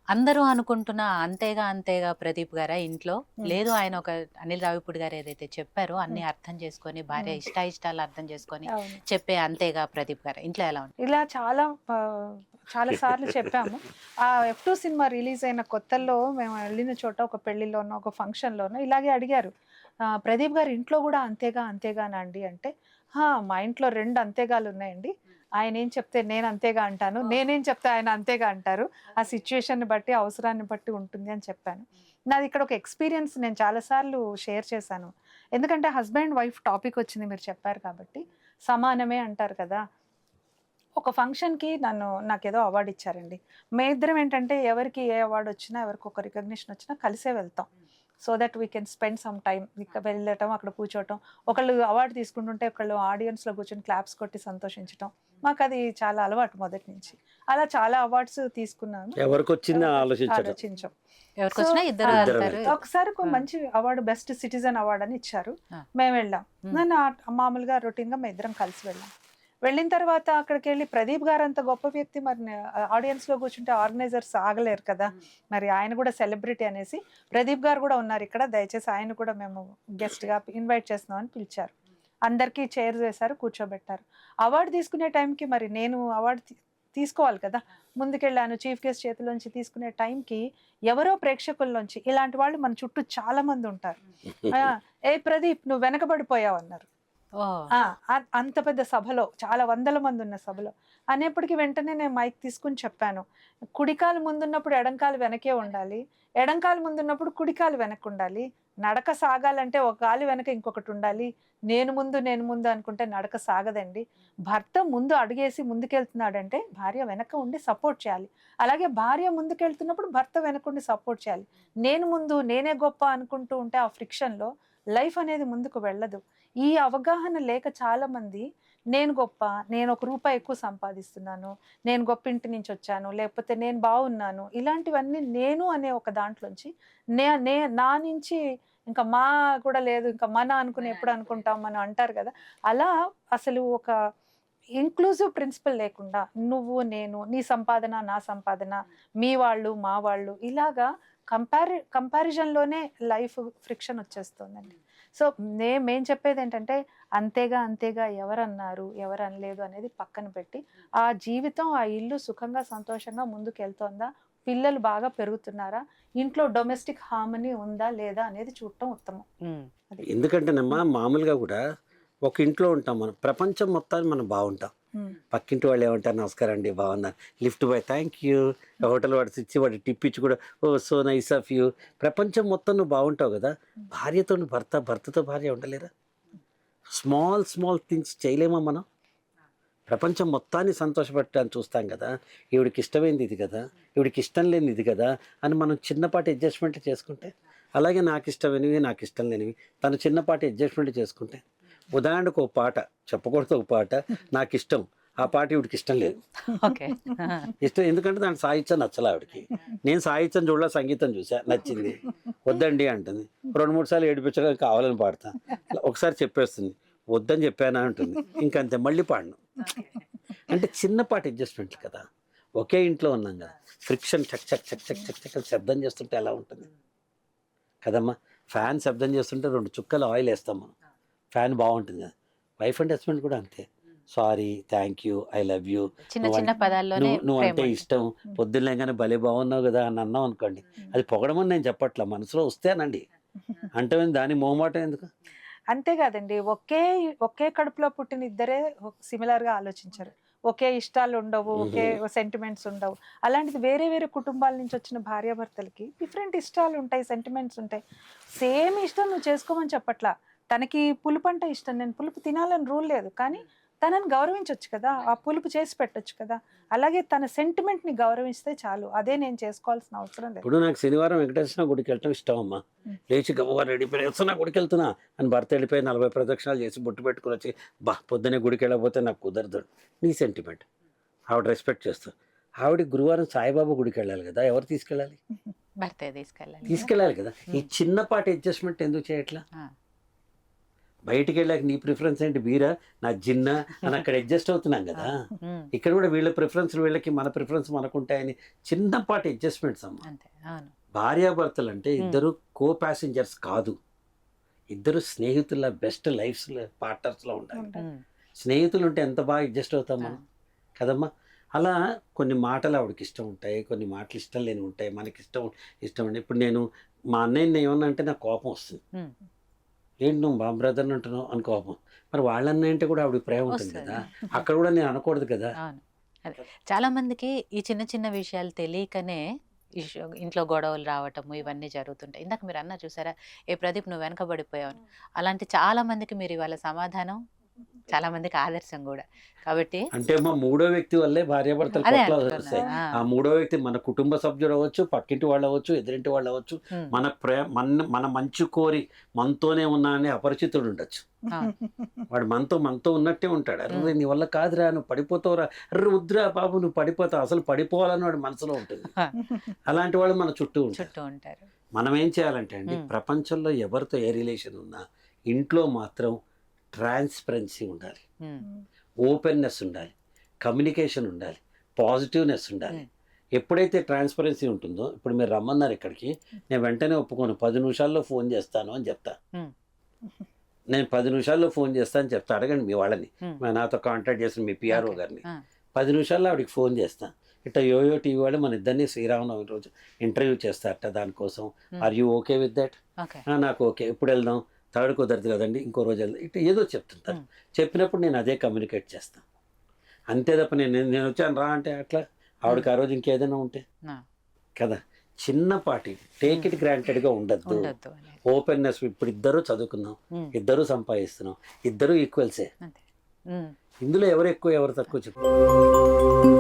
అందరూ అనుకుంటున్న అంతేగా అంతేగా ప్రదీప్ గారా ఇంట్లో? హ్మ్. లేదు ఆయన ఒక అనిల్ రావిపూడి గారు ఏదైతే చెప్పారో అన్నీ హ్మ్. అర్థం చేసుకొని, భార్య హ్మ్. ఇష్టాయిష్టాలు అర్థం చేసుకొని అవును. చెప్పే అంతేగా ప్రదీప్ గారా? ఇంట్లో ఎలా ఉంటుంది? ఇలా చాలా సార్లు చెప్పాము. ఆ 'ఎఫ్2' సినిమా రిలీజ్ అయిన కొత్తల్లో మేము వెళ్ళిన చోట ఒక పెళ్ళిలోనో, ఒక ఫంక్షన్‌లోనో ఇలాగే అడిగారు. "ప్రదీప్ గారి ఇంట్లో గూడా అంతేగా అంతేగానా అండి?" అంటే, మా ఇంట్లో 2 అంతేగాలున్నాయండి. ఆయనేం చెప్తే నేను అంతేగా అంటాను. నేనేం చెప్తే ఆయన అంతేగా అంటారు. ఆ సిట్యుయేషన్‌ని బట్టి, అవసరాన్ని బట్టి ఉంటుంది" అని చెప్పాను. నాది ఇక్కడ ఒక ఎక్స్‌పీరియన్స్ నేను చాలా సార్లు షేర్ చేశాను. ఎందుకంటే హస్బెండ్, వైఫ్ టాపిక్ వచ్చింది మీరు చెప్పారు కాబట్టి. సమానమే అంటారు కదా! ఒక ఫంక్షన్‌కి నాకేదో అవార్డ్ ఇచ్చారండి. మేమిద్దరం ఏంటంటే ఎవరికి ఏ అవార్డ్ వచ్చినా, ఎవరికి ఒక రికగ్నిషన్ వచ్చినా కలిసే వెళ్తాం. So that we can spend some time. వెళ్ళటం, అక్కడ కూర్చోవటం. ఒకళ్ళు అవార్డ్ తీసుకుంటుంటే ఒకళ్ళు ఆడియన్స్‌లో కూర్చొని క్లాప్స్ కొట్టి సంతోషించటం. మాకది చాలా అలవాటు మొదటి నుంచి. అలా చాలా అవార్డ్స్ తీసుకున్నాను. ఎవరికొచ్చింది ఆలోచించడం. ఆలోచించం. సో ఎవరికొచ్చినా ఇద్దరు ఇద్దరమే. ఎళ్తారు. ఒకసారి ఒక ఆ! మంచి అవార్డ్ బెస్ట్ సిటిజన్ అవార్డ్ అని ఇచ్చారు. ఆ! మేమెళ్ళాం. హ్మ్. నేను మామూలుగా రొటీన్‌గా మేమిద్దరం కలిసి వెళ్ళాం. వెళ్ళిన తర్వాత అక్కడికెళ్ళి ప్రదీప్ గారంత గొప్ప వ్యక్తి మరి ఆడియన్స్‌లో కూర్చుంటే ఆర్గనైజర్స్ ఆగలేరు కదా! మరి ఆయన కూడా సెలబ్రిటీ అనేసి, ప్రదీప్ గారు కూడా ఉన్నారిక్కడ. దయచేసి ఆయన కూడా మేము గెస్ట్‌గా ఇన్వైట్ చేస్తున్నాం అని పిలిచారు. అందరికీ చైర్స్ వేశారు, కూర్చోబెట్టారు. అవార్డ్ తీసుకునే టైంకి మరి నేను అవార్డ్ తీసుకోవాలి కదా! ముందుకెళ్ళాను. చీఫ్ గెస్ట్ చేతిలోంచి తీసుకునే టైంకి ఎవరో ప్రేక్షకుల్లోంచి ఇలాంటి వాళ్ళు మన చుట్టూ చాలా మందుంటారు. ఆ! "ఏయ్ ప్రదీప్ నువ్వు వెనకబడిపోయావన్నారు." ఓహ్! ఆ! అంత పెద్ద సభలో చాలా వందల మందున్న సభలో. అనేప్పటికి వెంటనే నేను మైక్ తీసుకొని చెప్పాను. కుడికాలు ముందున్నప్పుడు ఎడంకాలు వెనకే ఉండాలి. ఎడంకాలు ముందున్నప్పుడు కుడికాలు వెనకుండాలి. నడక సాగాలంటే ఒక కాలు వెనక ఇంకొకటుండాలి. నేను ముందు అనుకుంటే నడక సాగదండి. భర్త ముందు అడుగేసి ముందుకెళ్తున్నాడంటే భార్య వెనక ఉండి సపోర్ట్ చేయాలి. అలాగే భార్య ముందుకెళ్తున్నప్పుడు భర్త వెనకుండి సపోర్ట్ చేయాలి. నేను ముందు నేనే గొప్ప అనుకుంటూ ఉంటే ఆ ఫ్రిక్షన్‌లో లైఫ్ అనేది ముందుకు వెళ్ళదు. ఈ అవగాహన లేక చాలామంది నేను గొప్ప, నేను ఒక రూపాయి ఎక్కువ సంపాదిస్తున్నాను, నేను గొప్పింటి నుంచొచ్చాను, లేకపోతే నేను బాగున్నాను. ఇలాంటివన్నీ నేను అనే ఒక దాంట్లోంచి నే నే నా నుంచి ఇంకా మా కూడా లేదు, ఇంకా మన అనుకుని ఎప్పుడు అనుకుంటాం మనం అంటారు గదా! అలా అసలు ఒక ఇంక్లూజివ్ ప్రిన్సిపల్ లేకుండా నువ్వు, నేను, నీ సంపాదన, నా సంపాదన, మీ వాళ్ళు, మా వాళ్ళు ఇలాగా కంపారిజన్‌లోనే లైఫ్ ఫ్రిక్షన్ వచ్చేస్తుందండి. సో, మేం చెప్పేదేంటంటే అంతేగా, అంతేగా ఎవరన్నారు, ఎవరనలేదు అనేది పక్కన పెట్టి, ఆ జీవితం, ఆ ఇల్లు సుఖంగా, సంతోషంగా ముందుకెళ్తోందా? పిల్లలు బాగా పెరుగుతున్నారా? ఇంట్లో డొమెస్టిక్ హార్మనీ ఉందా? లేదా? అనేది చూడటం ఉత్తమం. హ్మ్. అది. ఎందుకంటేనమ్మా హ్మ్. మామూలుగా గూడా ఒక ఇంట్లో ఉంటాం మనం. ప్రపంచం మొత్తాన్ని మనం బావుంటాం. హ్మ్. పక్కింటి వాళ్ళు ఏమంటారు, "నమస్కారం అండి, బాగున్నాను." Lift boy, "thank you." Hotel వాడు ఇచ్చి వాడు టిప్ ఇచ్చి కూడా, "oh! So nice of you." ప్రపంచం మొత్తం నువ్వు బావుంటావు గదా! హ్మ్. భార్యతోని భర్త, భర్తతో భార్య ఉండలేరా? స్మాల్ స్మాల్ థింగ్స్ చేయలేమా మనం? ప్రపంచం మొత్తాన్ని సంతోషపెట్టడానికి చూస్తాం గదా! ఈవిడకి ఇష్టమైంది ఇది గదా! ఈవిడకి ఇష్టం లేనిది ఇది గదా! అని మనం చిన్నపాటి అడ్జస్ట్‌మెంట్ చేసుకుంటే, అలాగే నాకిష్టమైనవి, నాకిష్టం లేనివి తను చిన్నపాటి అడ్జస్ట్‌మెంట్ చేసుకుంటే, ఉదాహరణకు ఒక పాట చెప్పకూడదు, ఒక పాట నాకిష్టం. ఆ పాట ఈవిడకి ఇష్టం లేదు. ఓకే. ఆ! ఇష్టం ఎందుకంటే దాని సాహిత్యం నచ్చలా ఆవిడకి. నేను సాహిత్యం చూడలా, సంగీతం చూసా, నచ్చింది. వద్దండి అంటుంది. 2, 3 సార్లు ఏడిపించడానికి కావాలని పాడతా. ఒకసారి చెప్పేస్తుంది. వద్దని చెప్పానా అంటుంది. ఇంకంతే మళ్ళీ పాడను. అంటే చిన్నపాటి అడ్జస్ట్‌మెంట్లు కదా! ఒకే ఇంట్లో ఉన్నాం గదా! ఫ్రిక్షన్ చక్ చక్ చక్ చక్ చక్ చక్ అని శబ్దం చేస్తుంటే ఎలా ఉంటుంది? కదమ్మా! ఫ్యాన్ శబ్దం చేస్తుంటే 2 చుక్కలు ఆయిల్ ఏస్తాం మనం. ఫ్యాన్ బావుంటుంది గదా! వైఫ్ అండ్ హస్బెండ్ కూడా అంతే. Sorry, thank you, I love you, చిన్న చిన్న నువ్వంటే పదాల్లోనే నువ్వంటే ప్రేముంటుంది. ఇష్టం, పొద్దున్న లేగానే భలే బాగున్నావు గదా! అని అన్నాం అనుకోండి. అది పొగడమని నేను చెప్పట్లా. మనసులో వస్తే అనండి. అంటమేంది దానికి మొహమాటం ఎందుకు? అంతే కాదండి. ఒకే కడుపులో పుట్టిన ఇద్దరే సిమిలర్‌గా ఆలోచించరు. ఒకే ఇష్టాలుండవు. హుహు. ఒకే సెంటిమెంట్స్ ఉండవు. అలాంటిది వేరే వేరే కుటుంబాల నుంచి వచ్చిన భార్యాభర్తలకి డిఫరెంట్ ఇష్టాలుంటాయి, సెంటిమెంట్స్ ఉంటాయి. సేమ్ ఇష్టం నువ్వు చేసుకోమని చెప్పట్లా. తనకి పులుపంటే ఇష్టం. నేను పులుపు తినాలని రూల్ లేదు. కానీ తనని గౌరవించొచ్చు కదా! ఆ పులుపు చేసి పెట్టొచ్చు కదా! అలాగే తన సెంటిమెంట్‌ని గౌరవిస్తే చాలు. అదే నేను చేసుకోవాల్సిన అవసరం లేదు. ఇప్పుడు నాకు శనివారం వెంకటేశ్వర గుడికెళ్ళటం ఇష్టమమ్మా. హ్మ్. లేచి గబగబా రెడీ అయిపోయి, "వస్తున్నా గుడికెళ్తున్నా" అని భర్త వెళ్ళిపోయి 40 ప్రదక్షిణాలు చేసి బొట్టు పెట్టుకొనొచ్చి, పొద్దున్నే గుడికెళ్ళకపోతే నాకు కుదరదు. నీ సెంటిమెంట్. ఆవిడ రెస్పెక్ట్ చేస్తది. ఆవిడకి గురువారం సాయిబాబా గుడికెళ్ళాలి గదా! ఎవరు తీసుకెళ్ళాలి? భర్తే తీసుకెళ్ళాలి కదా! తీసుకెళ్ళాలి కదా! ఈ హ్మ్. చిన్నపాటి అడ్జస్ట్‌మెంట్ ఎందుకు చేయట్లా? ఆ! బయటికి వెళ్ళాక నీ ప్రిఫరెన్స్ ఏంటి, బీరా నా జిన్నా అని అక్కడ అడ్జస్ట్ అవుతున్నాం కదా. ఉమ్, ఇక్కడ కూడా వీళ్ళ ప్రిఫరెన్స్ వీళ్ళకి, మన ప్రిఫరెన్స్ మనకుంటాయని చిన్నపాటి అడ్జస్ట్మెంట్స్ అమ్మ. అంతే అవును. భార్యాభర్తలు అంటే ఇద్దరు కో ప్యాసింజర్స్ కాదు, ఇద్దరు స్నేహితుల బెస్ట్ లైఫ్స్ పార్ట్నర్స్లో ఉండాలి. ఉంటాయి. ఉమ్, స్నేహితులు ఉంటే ఎంత బాగా అడ్జస్ట్ అవుతాం మనం కదమ్మా. అలా కొన్ని మాటలు ఆవిడకి ఇష్టం ఉంటాయి, కొన్ని మాటలు ఇష్టం లేని ఉంటాయి, మనకి ఇష్టం ఉండి. ఇప్పుడు నేను మా అన్నయ్యని ఏమన్నా అంటే నాకు కోపం వస్తుంది. ఉమ్, ఏంటి నువ్వు మా బ్రదర్ని అంటున్నావు అని కోపం. మరి వాళ్ళన్న అంటే కూడా ఆవిడ ప్రేమ ఉంటుంది వస్తుంది. కదా, అక్కడ కూడా నేను అనకూడదు కదా. అవును. అదే చాలా మందికి ఈ చిన్న చిన్న విషయాలు తెలియకనే ఇంట్లో గొడవలు రావటము ఇవన్నీ జరుగుతుంటాయి. ఇందాక మీరు అన్నా చూసారా, ఏ ప్రదీప్ నువ్వు వెనకబడిపోయావు, అలాంటి చాలా మందికి మీరు ఇవాళ సమాధానం చాలా మందికి ఆదర్శం కూడా. కాబట్టి అంటే మా మూడో వ్యక్తి వల్లే భార్యాభర్తలు అదే కొట్లాలు అంటున్నా. వస్తాయి. ఆ, ఆ మూడో వ్యక్తి మన కుటుంబ సభ్యుడు అవ్వచ్చు, పక్కింటి వాళ్ళు అవ్వచ్చు, ఎదురింటి వాళ్ళు అవ్వచ్చు. ఉమ్, మన మంచి కోరి మనతోనే ఉన్నా అనే అపరిచితుడు ఉండొచ్చు. అవును. వాడు మనతో ఉన్నట్టే ఉంటాడు. అర్రే నీ వల్ల కాదురా, నువ్వు పడిపోతావురా, అర్రే వద్దురా బాబు నువ్వు పడిపోతావు, అసలు పడిపోవాలని వాడు మనసులో ఉంటుంది. అలాంటి వాళ్ళు మన చుట్టూ ఉంటారు. చుట్టూ ఉంటారు. మనం ఏం చేయాలంటే అండి, ఉమ్. ప్రపంచంలో ఎవరితో ఏ రిలేషన్ ఉన్నా ఇంట్లో మాత్రం ట్రాన్స్పరెన్సీ ఉండాలి, ఉమ్, ఓపెన్నెస్ ఉండాలి, కమ్యూనికేషన్ ఉండాలి, పాజిటివ్నెస్ ఉండాలి. ఉమ్. ఎప్పుడైతే ట్రాన్స్పరెన్సీ ఉంటుందో, ఇప్పుడు మీరు రమ్మన్నారు ఇక్కడికి, నేను వెంటనే ఒప్పుకోను, 10 నిమిషాల్లో ఫోన్ చేస్తాను అని చెప్తా. ఉమ్. నేను 10 నిమిషాల్లో ఫోన్ చేస్తాను అని చెప్తా. అడగండి మీ వాళ్ళని, ఉమ్. నాతో కాంటాక్ట్ చేసిన మీ పిఆర్ఓ ఓకే. గారిని. ఆ, 10 నిమిషాల్లో ఆవిడకి ఫోన్ చేస్తాను. ఇట్లా యోయో టీవీ వాళ్ళు మన ఇద్దరిని శ్రీరామనవమి రోజు ఇంటర్వ్యూ చేస్తారట, దానికోసం um. Are you okay with that? Okay. నాకు ఓకే. ఎప్పుడు వెళ్దాం? థర్డ్ కుదరదు కదండి, ఇంకో రోజు వెళ్దాం. ఇట్లా ఏదో చెప్తుంటారు. చెప్పినప్పుడు నేను అదే కమ్యూనికేట్ చేస్తాను. అంతే తప్ప నేను వచ్చాను రా అంటే అట్లా ఆవిడకి ఆ రోజు ఇంకేదైనా ఉంటే ఆ, కదా. చిన్నపాటి టేక్ ఇట్ గ్రాంటెడ్గా ఉండద్దు. ఉండొద్దు అనేది. ఓపెన్నెస్. ఇప్పుడు ఇద్దరు చదువుకున్నాం, ఉమ్, ఇద్దరు సంపాదిస్తున్నాం, ఇద్దరు ఈక్వల్సే. అంతే. ఉమ్. ఇందులో ఎవరు ఎక్కువ ఎవరు తక్కువ చెప్పు.